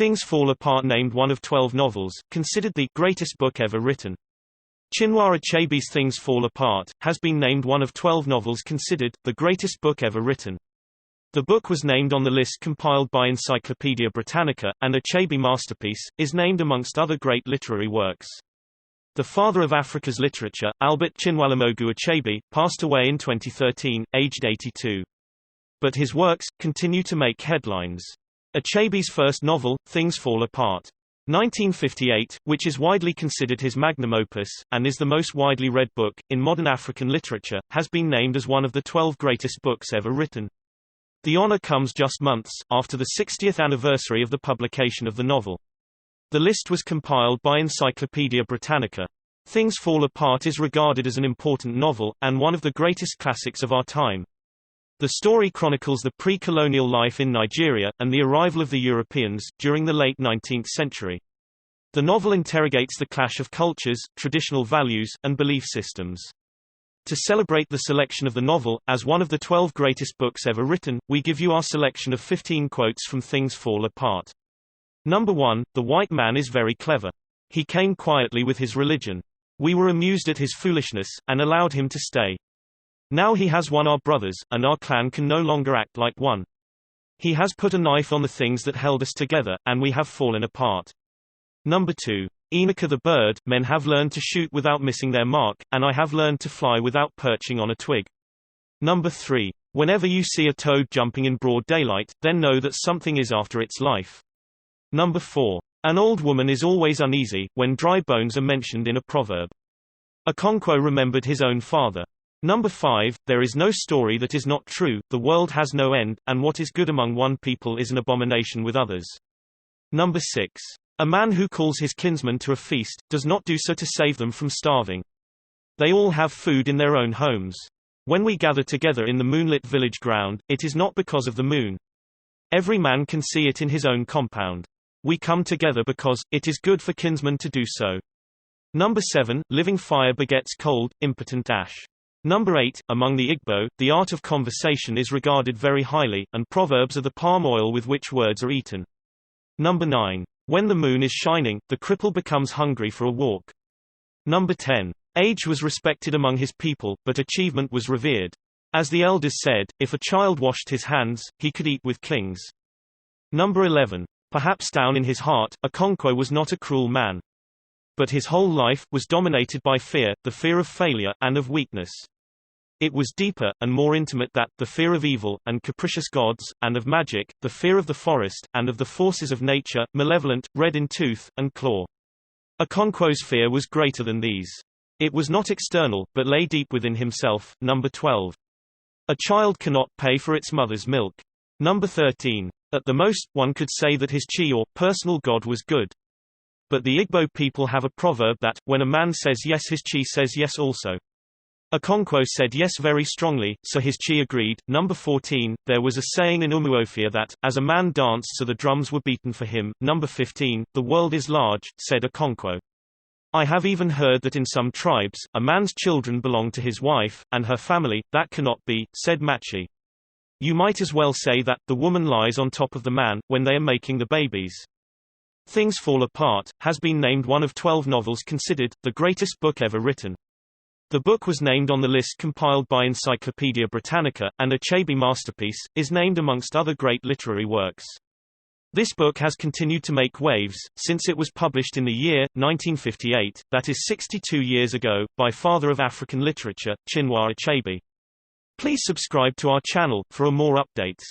Things Fall Apart named one of 12 novels, considered the greatest book ever written. Chinua Achebe's Things Fall Apart has been named one of 12 novels considered the greatest book ever written. The book was named on the list compiled by Encyclopaedia Britannica, and Achebe Masterpiece is named amongst other great literary works. The father of Africa's literature, Albert Chinwalamogu Achebe, passed away in 2013, aged 82. But his works continue to make headlines. Achebe's first novel, Things Fall Apart, 1958, which is widely considered his magnum opus, and is the most widely read book in modern African literature, has been named as one of the 12 greatest books ever written. The honor comes just months after the 60th anniversary of the publication of the novel. The list was compiled by Encyclopaedia Britannica. Things Fall Apart is regarded as an important novel, and one of the greatest classics of our time. The story chronicles the pre-colonial life in Nigeria, and the arrival of the Europeans, during the late 19th century. The novel interrogates the clash of cultures, traditional values, and belief systems. To celebrate the selection of the novel, as one of the 12 greatest books ever written, we give you our selection of 15 quotes from Things Fall Apart. Number 1, the white man is very clever. He came quietly with his religion. We were amused at his foolishness, and allowed him to stay. Now he has won our brothers, and our clan can no longer act like one. He has put a knife on the things that held us together, and we have fallen apart. Number 2. Enocha the bird, men have learned to shoot without missing their mark, and I have learned to fly without perching on a twig. Number 3. Whenever you see a toad jumping in broad daylight, then know that something is after its life. Number 4. An old woman is always uneasy, when dry bones are mentioned in a proverb. Okonkwo remembered his own father. Number 5. There is no story that is not true, the world has no end, and what is good among one people is an abomination with others. Number 6. A man who calls his kinsmen to a feast, does not do so to save them from starving. They all have food in their own homes. When we gather together in the moonlit village ground, it is not because of the moon. Every man can see it in his own compound. We come together because it is good for kinsmen to do so. Number 7. Living fire begets cold, impotent ash. Number 8. Among the Igbo, the art of conversation is regarded very highly, and proverbs are the palm oil with which words are eaten. Number 9. When the moon is shining, the cripple becomes hungry for a walk. Number 10. Age was respected among his people, but achievement was revered. As the elders said, if a child washed his hands, he could eat with clings. Number 11. Perhaps down in his heart, Okonkwo was not a cruel man. But his whole life was dominated by fear, the fear of failure, and of weakness. It was deeper, and more intimate that, the fear of evil, and capricious gods, and of magic, the fear of the forest, and of the forces of nature, malevolent, red in tooth, and claw. Okonkwo's fear was greater than these. It was not external, but lay deep within himself. Number 12. A child cannot pay for its mother's milk. Number 13. At the most, one could say that his chi or personal god was good. But the Igbo people have a proverb that, when a man says yes his chi says yes also. Okonkwo said yes very strongly, so his chi agreed. Number 14. There was a saying in Umuofia that, as a man danced so the drums were beaten for him. Number 15. The world is large, said Okonkwo. I have even heard that in some tribes, a man's children belong to his wife, and her family. That cannot be, said Machi. You might as well say that, the woman lies on top of the man, when they are making the babies. Things Fall Apart has been named one of 12 novels considered the greatest book ever written. The book was named on the list compiled by Encyclopaedia Britannica, and Achebe Masterpiece is named amongst other great literary works. This book has continued to make waves, since it was published in the year 1958, that is 62 years ago, by father of African literature, Chinua Achebe. Please subscribe to our channel, for more updates.